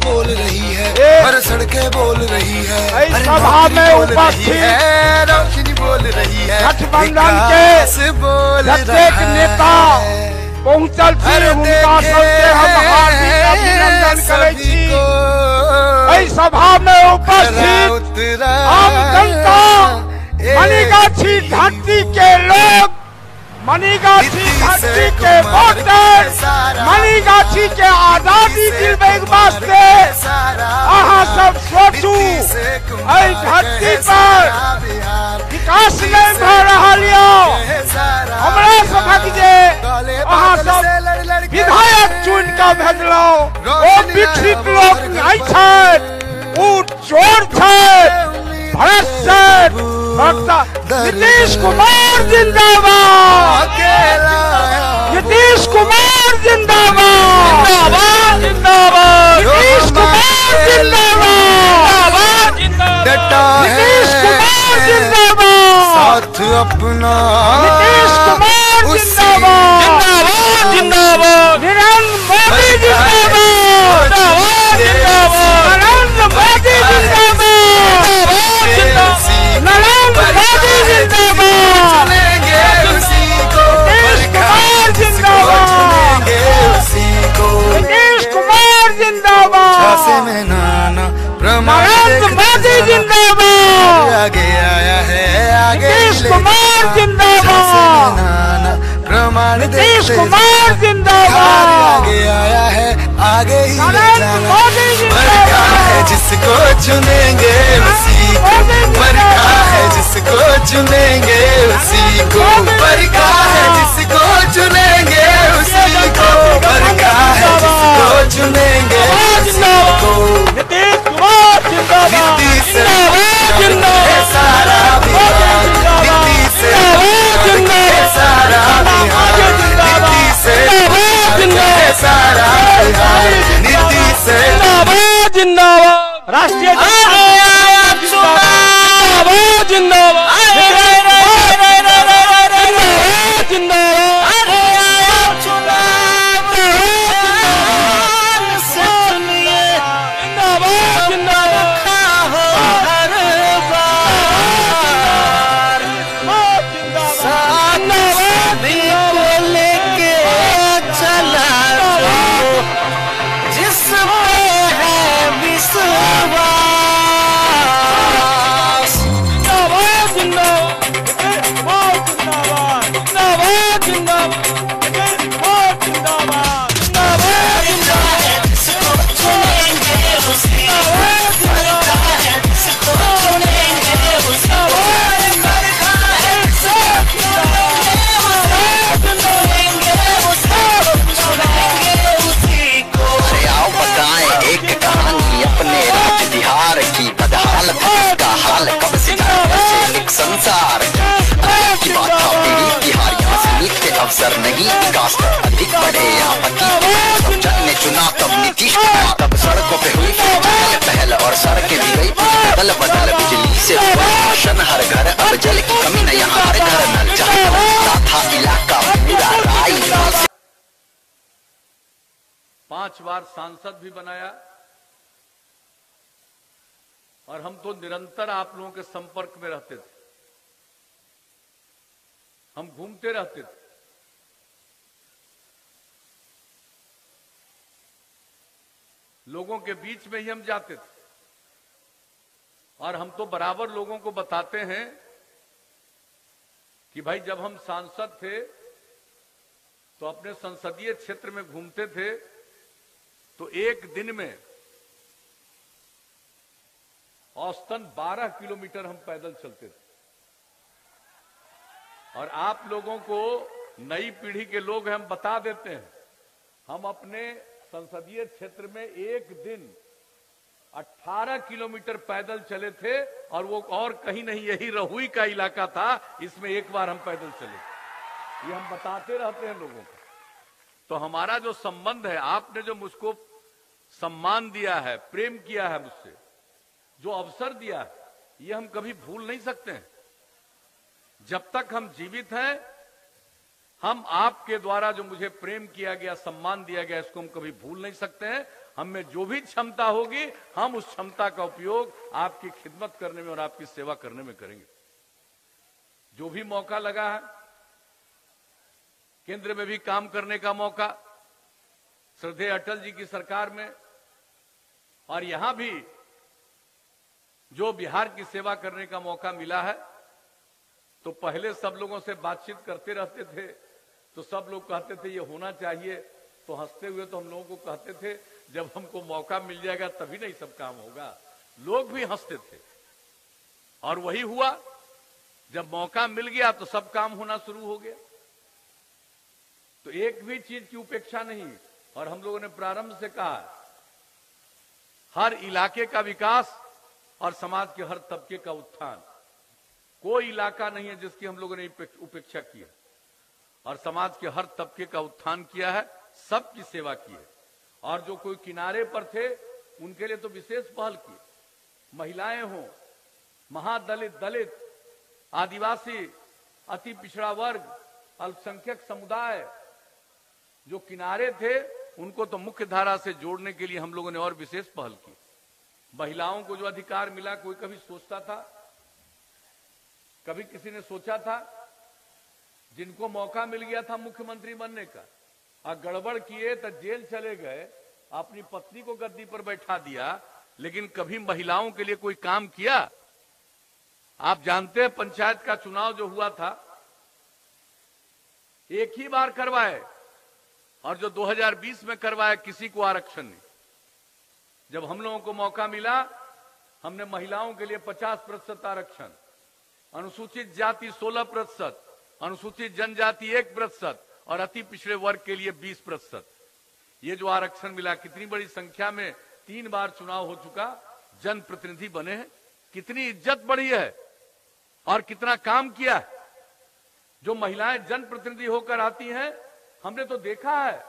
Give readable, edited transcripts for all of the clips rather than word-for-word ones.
बोल रही है, हर सड़कें बोल रही है, सभा में उपस्थित रोशनी बोल रही है, गठबंधन के प्रत्येक नेता पहुंचल छी, हुनका सबके हम हार्दिक अभिनंदन करै छी। एहि सभा में उपस्थित आम जनता, मनीगाछी धरती के लोग, मनीगाछी धरती के वोटर, मनीगाछी के आजादी दिलबै वास्ते अहाँ सब सोचू। एहि धरती पर विकास नहीं भऽ रहल यऽ, हमरा सभक जे अहाँ सब विधायक चुनि कऽ भेजलहुँ ओ विकसित लोक नहि छथि, ओ चोर छथि, भ्रष्ट छथि। नीतीश कुमार जिंदाबाद, नीतीश कुमार जिंदाबाद, जिंदाबाद, नीतीश कुमार जिंदाबाद, नीतीश कुमार जिंदाबाद, साथ अपना नीतीश कुमार जिंदाबाद, जिंदाबाद, नरेंद्र मोदी जिंदाबाद, नरेंद्र मोदी जिंदाबाद, नरेंद्र मोदी जिंदाबाद, नीतीश कुमार जिंदाबाद, नीतीश कुमार जिंदाबाद, नरेंद्र मोदी जिंदाबाद, आगे आया है, नीतीश कुमार जिंदाबाद, नीतीश कुमार जिंदाबाद, आगे आया है, आगे ही नरेंद्र मोदी जिंदाबाद, है जिसको चुनेंगे उसी को, बरका है जिसको चुनेंगे उसी को, बरका है जिसको चुनेंगे उसी को, बरका है जिसको चुनेंगे उसी को। नीतीश कुमार जिंदाबाद, नीतीश जिंदाबाद, सारा बिहार, नीतीश सारा बिहार, नीतीश सारा बिहार, नीतीश जिंदाबाद, राष्ट्रीय जिंदाबाद, जिंदाबाद, संसार की बात था पीढ़ी बिहार, यहाँ से नीत के अवसर नहीं, विकास अधिक बढ़े यहाँ पर। जन ने चुना तब नीतीश कुमार, तब सड़कों पे हुई पहल और सड़कें भी गई बदल बदल, बिजली से रोशन हर घर, अब जल की कमी न यहाँ, हर घर नल जहाँ था इलाका पूरा राई। 5 बार सांसद भी बनाया और हम तो निरंतर आप लोगों के संपर्क में रहते थे, हम घूमते रहते थे। लोगों के बीच में ही हम जाते थे और हम तो बराबर लोगों को बताते हैं कि भाई जब हम सांसद थे तो अपने संसदीय क्षेत्र में घूमते थे तो एक दिन में औसतन 12 किलोमीटर हम पैदल चलते थे। और आप लोगों को, नई पीढ़ी के लोग हम बता देते हैं, हम अपने संसदीय क्षेत्र में एक दिन 18 किलोमीटर पैदल चले थे और वो और कहीं नहीं, यही रहुई का इलाका था, इसमें एक बार हम पैदल चले। ये हम बताते रहते हैं लोगों को। तो हमारा जो संबंध है, आपने जो मुझको सम्मान दिया है, प्रेम किया है मुझसे, जो अवसर दिया है, ये हम कभी भूल नहीं सकते हैं। जब तक हम जीवित हैं, हम आपके द्वारा जो मुझे प्रेम किया गया, सम्मान दिया गया, इसको हम कभी भूल नहीं सकते हैं। हम में जो भी क्षमता होगी हम उस क्षमता का उपयोग आपकी खिदमत करने में और आपकी सेवा करने में करेंगे। जो भी मौका लगा है, केंद्र में भी काम करने का मौका, श्रद्धेय अटल जी की सरकार में, और यहां भी जो बिहार की सेवा करने का मौका मिला है, तो पहले सब लोगों से बातचीत करते रहते थे तो सब लोग कहते थे ये होना चाहिए, तो हंसते हुए तो हम लोगों को कहते थे जब हमको मौका मिल जाएगा तभी नहीं सब काम होगा। लोग भी हंसते थे और वही हुआ। जब मौका मिल गया तो सब काम होना शुरू हो गया। तो एक भी चीज की उपेक्षा नहीं, और हम लोगों ने प्रारंभ से कहा हर इलाके का विकास और समाज के हर तबके का उत्थान। कोई इलाका नहीं है जिसकी हम लोगों ने उपेक्षा की है, और समाज के हर तबके का उत्थान किया है, सबकी सेवा की है। और जो कोई किनारे पर थे उनके लिए तो विशेष पहल की। महिलाएं हो, महादलित, दलित, आदिवासी, अति पिछड़ा वर्ग, अल्पसंख्यक समुदाय जो किनारे थे उनको तो मुख्य धारा से जोड़ने के लिए हम लोगों ने और विशेष पहल की। महिलाओं को जो अधिकार मिला, कोई कभी सोचता था? कभी किसी ने सोचा था? जिनको मौका मिल गया था मुख्यमंत्री बनने का और गड़बड़ किए तो जेल चले गए, अपनी पत्नी को गद्दी पर बैठा दिया, लेकिन कभी महिलाओं के लिए कोई काम किया? आप जानते हैं पंचायत का चुनाव जो हुआ था एक ही बार करवाए, और जो 2020 में करवाया किसी को आरक्षण नहीं। जब हम लोगों को मौका मिला हमने महिलाओं के लिए 50% आरक्षण, अनुसूचित जाति 16%, अनुसूचित जनजाति 1% और अति पिछड़े वर्ग के लिए 20%। ये जो आरक्षण मिला, कितनी बड़ी संख्या में 3 बार चुनाव हो चुका, जनप्रतिनिधि बने हैं, कितनी इज्जत बढ़ी है और कितना काम किया है। जो महिलाएं जनप्रतिनिधि होकर आती हैं, हमने तो देखा है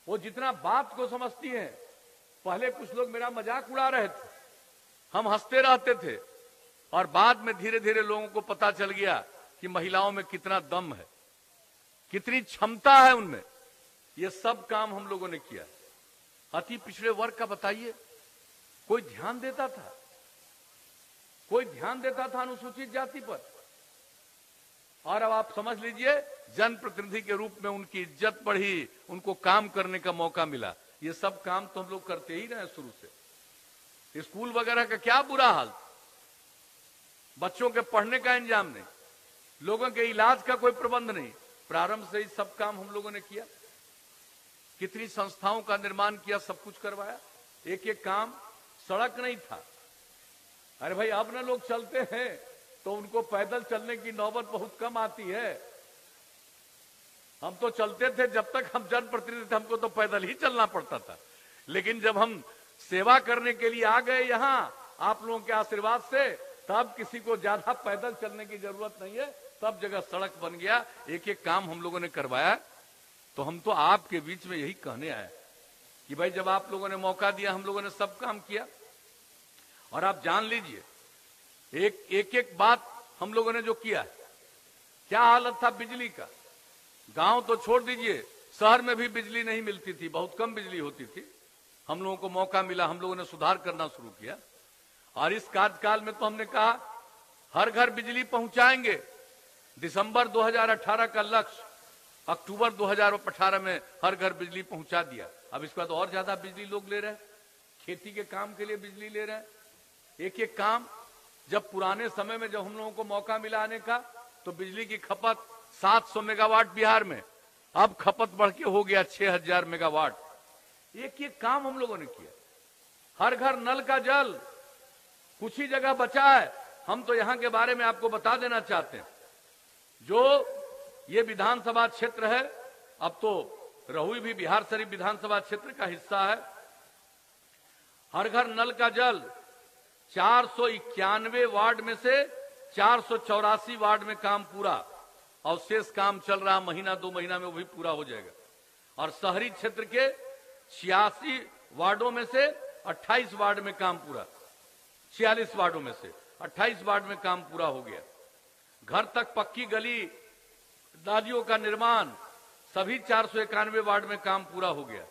वो जितना बात को समझती हैं। पहले कुछ लोग मेरा मजाक उड़ा रहे थे, हम हंसते रहते थे, और बाद में धीरे धीरे लोगों को पता चल गया कि महिलाओं में कितना दम है, कितनी क्षमता है उनमें। ये सब काम हम लोगों ने किया। अति पिछड़े वर्ग का बताइए, कोई ध्यान देता था? कोई ध्यान देता था अनुसूचित जाति पर? और अब आप समझ लीजिए, जनप्रतिनिधि के रूप में उनकी इज्जत बढ़ी, उनको काम करने का मौका मिला। ये सब काम तो हम लोग करते ही रहे शुरू से। स्कूल वगैरह का क्या बुरा हाल, बच्चों के पढ़ने का इंतजाम नहीं, लोगों के इलाज का कोई प्रबंध नहीं। प्रारंभ से ही सब काम हम लोगों ने किया। कितनी संस्थाओं का निर्माण किया, सब कुछ करवाया। एक एक काम, सड़क नहीं था। अरे भाई अब ना लोग चलते हैं तो उनको पैदल चलने की नौबत बहुत कम आती है। हम तो चलते थे, जब तक हम जनप्रतिनिधि थे हमको तो पैदल ही चलना पड़ता था। लेकिन जब हम सेवा करने के लिए आ गए यहां आप लोगों के आशीर्वाद से, तब किसी को ज्यादा पैदल चलने की जरूरत नहीं है, सब जगह सड़क बन गया। एक एक काम हम लोगों ने करवाया। तो हम तो आपके बीच में यही कहने आए कि भाई जब आप लोगों ने मौका दिया हम लोगों ने सब काम किया। और आप जान लीजिए, एक एक बात हम लोगों ने जो किया, क्या हालत था बिजली का। गांव तो छोड़ दीजिए, शहर में भी बिजली नहीं मिलती थी, बहुत कम बिजली होती थी। हम लोगों को मौका मिला, हम लोगों ने सुधार करना शुरू किया। और इस कार्यकाल में तो हमने कहा हर घर बिजली पहुंचाएंगे। दिसंबर 2018 का लक्ष्य अक्टूबर 2018 में हर घर बिजली पहुंचा दिया। अब इसके बाद और ज्यादा बिजली लोग ले रहे हैं, खेती के काम के लिए बिजली ले रहे हैं। एक एक काम, जब पुराने समय में जब हम लोगों को मौका मिला आने का, तो बिजली की खपत 700 मेगावाट बिहार में, अब खपत बढ़ के हो गया 6000 मेगावाट। एक एक काम हम लोगों ने किया। हर घर नल का जल, कुछ ही जगह बचा है। हम तो यहां के बारे में आपको बता देना चाहते हैं, जो ये विधानसभा क्षेत्र है, अब तो रहुई भी बिहार शरीफ विधानसभा क्षेत्र का हिस्सा है। हर घर नल का जल 491 वार्ड में से 484 वार्ड में काम पूरा, और शेष काम चल रहा, महीना 2 महीना में वो भी पूरा हो जाएगा। और शहरी क्षेत्र के 86 वार्डों में से 28 वार्ड में काम पूरा, 46 वार्डों में से 28 वार्ड में काम पूरा हो गया। घर तक पक्की गली, नालियों का निर्माण, सभी 491 वार्ड में काम पूरा हो गया।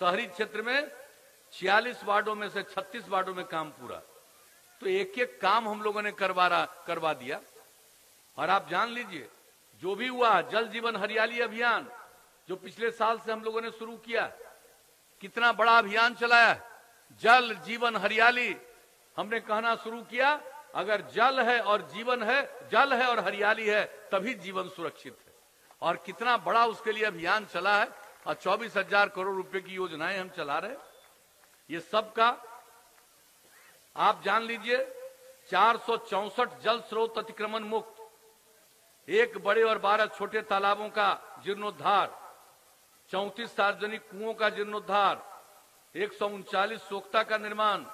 शहरी क्षेत्र में 46 वार्डों में से 36 वार्डों में काम पूरा। तो एक एक काम हम लोगों ने करवा दिया। और आप जान लीजिए, जो भी हुआ, जल जीवन हरियाली अभियान जो पिछले साल से हम लोगों ने शुरू किया, कितना बड़ा अभियान चलाया। जल जीवन हरियाली हमने कहना शुरू किया, अगर जल है और जीवन है, जल है और हरियाली है, तभी जीवन सुरक्षित है। और कितना बड़ा उसके लिए अभियान चला है, और 24,000 करोड़ रुपए की योजनाएं हम चला रहे। ये सब का आप जान लीजिए, 464 जल स्रोत अतिक्रमण मुक्त, 1 बड़े और 12 छोटे तालाबों का जीर्णोद्धार, 34 सार्वजनिक कुओं का जीर्णोद्धार, 139 सोख्ता का निर्माण,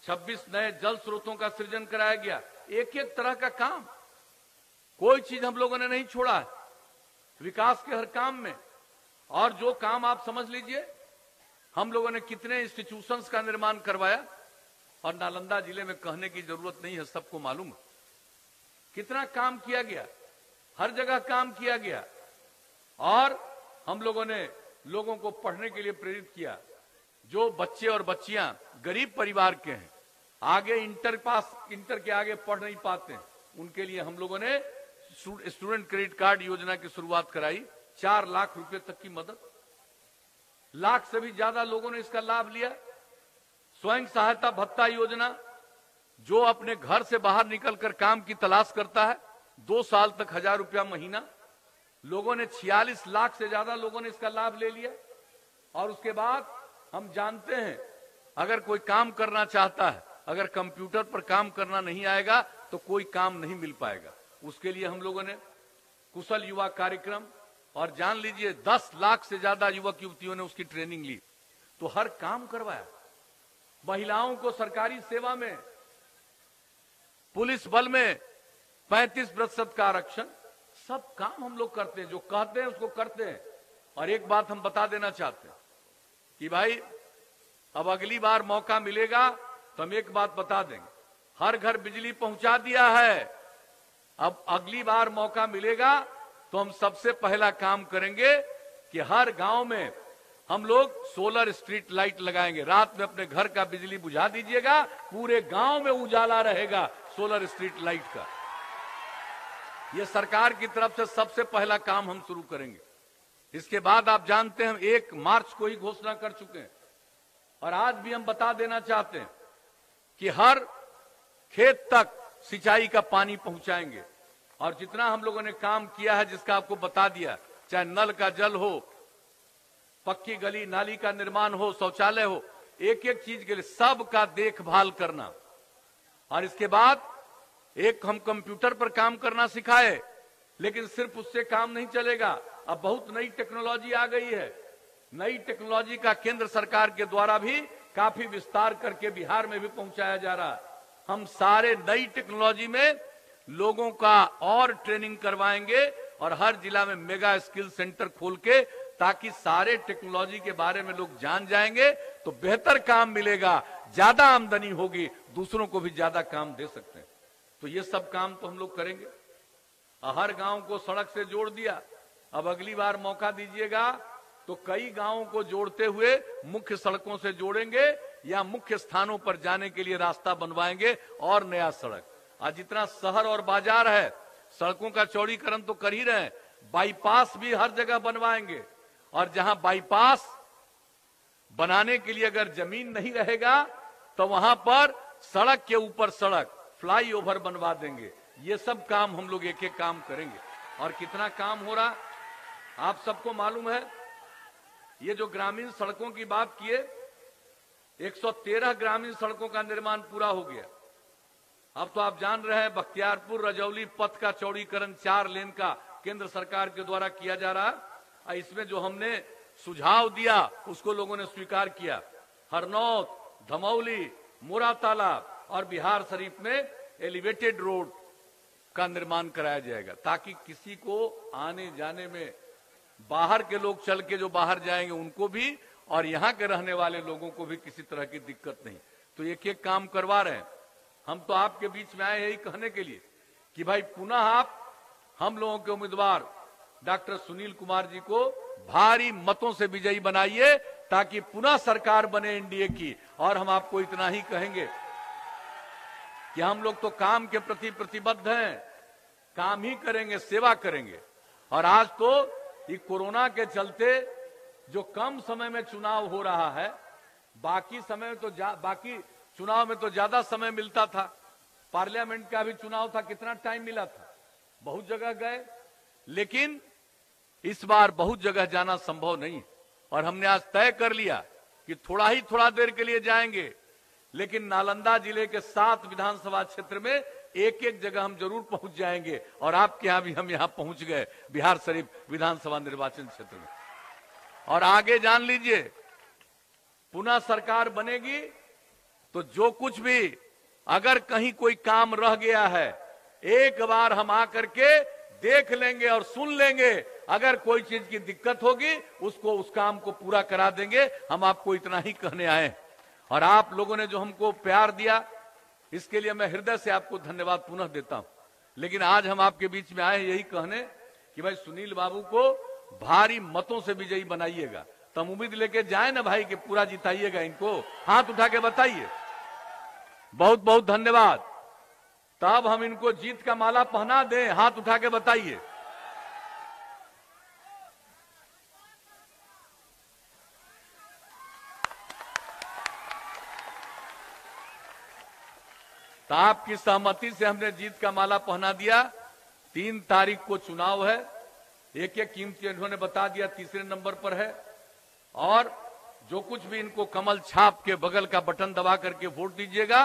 26 नए जल स्रोतों का सृजन कराया गया। एक एक तरह का काम, कोई चीज हम लोगों ने नहीं छोड़ा है विकास के हर काम में। और जो काम आप समझ लीजिए, हम लोगों ने कितने इंस्टीट्यूशंस का निर्माण करवाया, और नालंदा जिले में कहने की जरूरत नहीं है, सबको मालूम है कितना काम किया गया, हर जगह काम किया गया। और हम लोगों ने लोगों को पढ़ने के लिए प्रेरित किया। जो बच्चे और बच्चियां गरीब परिवार के हैं, आगे इंटर के आगे पढ़ नहीं पाते हैं, उनके लिए हम लोगों ने स्टूडेंट क्रेडिट कार्ड योजना की शुरुआत कराई। 4 लाख रुपए तक की मदद, लाख से भी ज्यादा लोगों ने इसका लाभ लिया। स्वयं सहायता भत्ता योजना, जो अपने घर से बाहर निकलकर काम की तलाश करता है, 2 साल तक 1,000 रुपया महीना। लोगों ने 46 लाख से ज्यादा लोगों ने इसका लाभ ले लिया। और उसके बाद हम जानते हैं, अगर कोई काम करना चाहता है, अगर कंप्यूटर पर काम करना नहीं आएगा तो कोई काम नहीं मिल पाएगा। उसके लिए हम लोगों ने कुशल युवा कार्यक्रम, और जान लीजिए 10 लाख से ज्यादा युवक युवतियों ने उसकी ट्रेनिंग ली। तो हर काम करवाया। महिलाओं को सरकारी सेवा में, पुलिस बल में 35% का आरक्षण, सब काम हम लोग करते हैं। जो कहते हैं उसको करते हैं। और एक बात हम बता देना चाहते हैं कि भाई, अब अगली बार मौका मिलेगा तो हम एक बात बता देंगे, हर घर बिजली पहुंचा दिया है। अब अगली बार मौका मिलेगा तो हम सबसे पहला काम करेंगे कि हर गांव में हम लोग सोलर स्ट्रीट लाइट लगाएंगे। रात में अपने घर का बिजली बुझा दीजिएगा, पूरे गांव में उजाला रहेगा सोलर स्ट्रीट लाइट का। यह सरकार की तरफ से सबसे पहला काम हम शुरू करेंगे। इसके बाद आप जानते हैं, हम 1 मार्च को ही घोषणा कर चुके हैं, और आज भी हम बता देना चाहते हैं कि हर खेत तक सिंचाई का पानी पहुंचाएंगे। और जितना हम लोगों ने काम किया है, जिसका आपको बता दिया, चाहे नल का जल हो, पक्की गली नाली का निर्माण हो, शौचालय हो, एक एक चीज के लिए सबका देखभाल करना। और इसके बाद एक हम कंप्यूटर पर काम करना सिखाए, लेकिन सिर्फ उससे काम नहीं चलेगा। अब बहुत नई टेक्नोलॉजी आ गई है। नई टेक्नोलॉजी का केंद्र सरकार के द्वारा भी काफी विस्तार करके बिहार में भी पहुंचाया जा रहा है। हम सारे नई टेक्नोलॉजी में लोगों का और ट्रेनिंग करवाएंगे, और हर जिला में मेगा स्किल सेंटर खोल के, ताकि सारे टेक्नोलॉजी के बारे में लोग जान जाएंगे, तो बेहतर काम मिलेगा, ज्यादा आमदनी होगी, दूसरों को भी ज्यादा काम दे सकते हैं। तो ये सब काम तो हम लोग करेंगे। हर गांव को सड़क से जोड़ दिया। अब अगली बार मौका दीजिएगा तो कई गांवों को जोड़ते हुए मुख्य सड़कों से जोड़ेंगे, या मुख्य स्थानों पर जाने के लिए रास्ता बनवाएंगे और नया सड़क। आज जितना शहर और बाजार है, सड़कों का चौड़ीकरण तो कर ही रहे हैं, बाईपास भी हर जगह बनवाएंगे। और जहां बाईपास बनाने के लिए अगर जमीन नहीं रहेगा, तो वहां पर सड़क के ऊपर सड़क, फ्लाईओवर बनवा देंगे। ये सब काम हम लोग एक एक काम करेंगे। और कितना काम हो रहा आप सबको मालूम है। ये जो ग्रामीण सड़कों की बात किए, 113 ग्रामीण सड़कों का निर्माण पूरा हो गया। अब तो आप जान रहे हैं, बख्तियारपुर रजौली पथ का चौड़ीकरण 4 लेन का केंद्र सरकार के द्वारा किया जा रहा है। इसमें जो हमने सुझाव दिया उसको लोगों ने स्वीकार किया। हरनौत, धमौली, मोरा तालाब और बिहार शरीफ में एलिवेटेड रोड का निर्माण कराया जाएगा, ताकि किसी को आने जाने में, बाहर के लोग चल के जो बाहर जाएंगे उनको भी, और यहाँ के रहने वाले लोगों को भी किसी तरह की दिक्कत नहीं। तो एक एक काम करवा रहे हैं। हम तो आपके बीच में आए यही कहने के लिए कि भाई पुनः आप हम लोगों के उम्मीदवार डॉक्टर सुनील कुमार जी को भारी मतों से विजयी बनाइए, ताकि पुनः सरकार बने एनडीए की। और हम आपको इतना ही कहेंगे कि हम लोग तो काम के प्रति प्रतिबद्ध हैं, काम ही करेंगे, सेवा करेंगे। और आज तो ये कोरोना के चलते जो कम समय में चुनाव हो रहा है, बाकी चुनाव में तो ज्यादा समय मिलता था। पार्लियामेंट का भी चुनाव था, कितना टाइम मिला था, बहुत जगह गए, लेकिन इस बार बहुत जगह जाना संभव नहीं। और हमने आज तय कर लिया कि थोड़ा देर के लिए जाएंगे, लेकिन नालंदा जिले के 7 विधानसभा क्षेत्र में एक एक जगह हम जरूर पहुंच जाएंगे। और आपके यहां भी हम यहां पहुंच गए, बिहार शरीफ विधानसभा निर्वाचन क्षेत्र में। और आगे जान लीजिए, पुनः सरकार बनेगी तो जो कुछ भी अगर कहीं कोई काम रह गया है, एक बार हम आकर के देख लेंगे और सुन लेंगे। अगर कोई चीज की दिक्कत होगी, उसको उस काम को पूरा करा देंगे। हम आपको इतना ही कहने आए। और आप लोगों ने जो हमको प्यार दिया, इसके लिए मैं हृदय से आपको धन्यवाद पुनः देता हूं। लेकिन आज हम आपके बीच में आए यही कहने कि भाई सुनील बाबू को भारी मतों से विजयी बनाइएगा। तो हम उम्मीद लेके जाए ना भाई कि पूरा जिताइएगा इनको। हाथ उठा के बताइए। बहुत बहुत धन्यवाद। तब हम इनको जीत का माला पहना दें। हाथ उठा के बताइए। तो आपकी सहमति से हमने जीत का माला पहना दिया। 3 तारीख को चुनाव है। एक कीमती इन्होंने बता दिया, तीसरे नंबर पर है। और जो कुछ भी इनको कमल छाप के बगल का बटन दबा करके वोट दीजिएगा,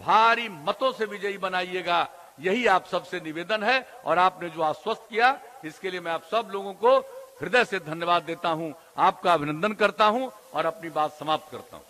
भारी मतों से विजयी बनाइएगा। यही आप सबसे निवेदन है। और आपने जो आश्वस्त किया, इसके लिए मैं आप सब लोगों को हृदय से धन्यवाद देता हूं, आपका अभिनंदन करता हूं और अपनी बात समाप्त करता हूं।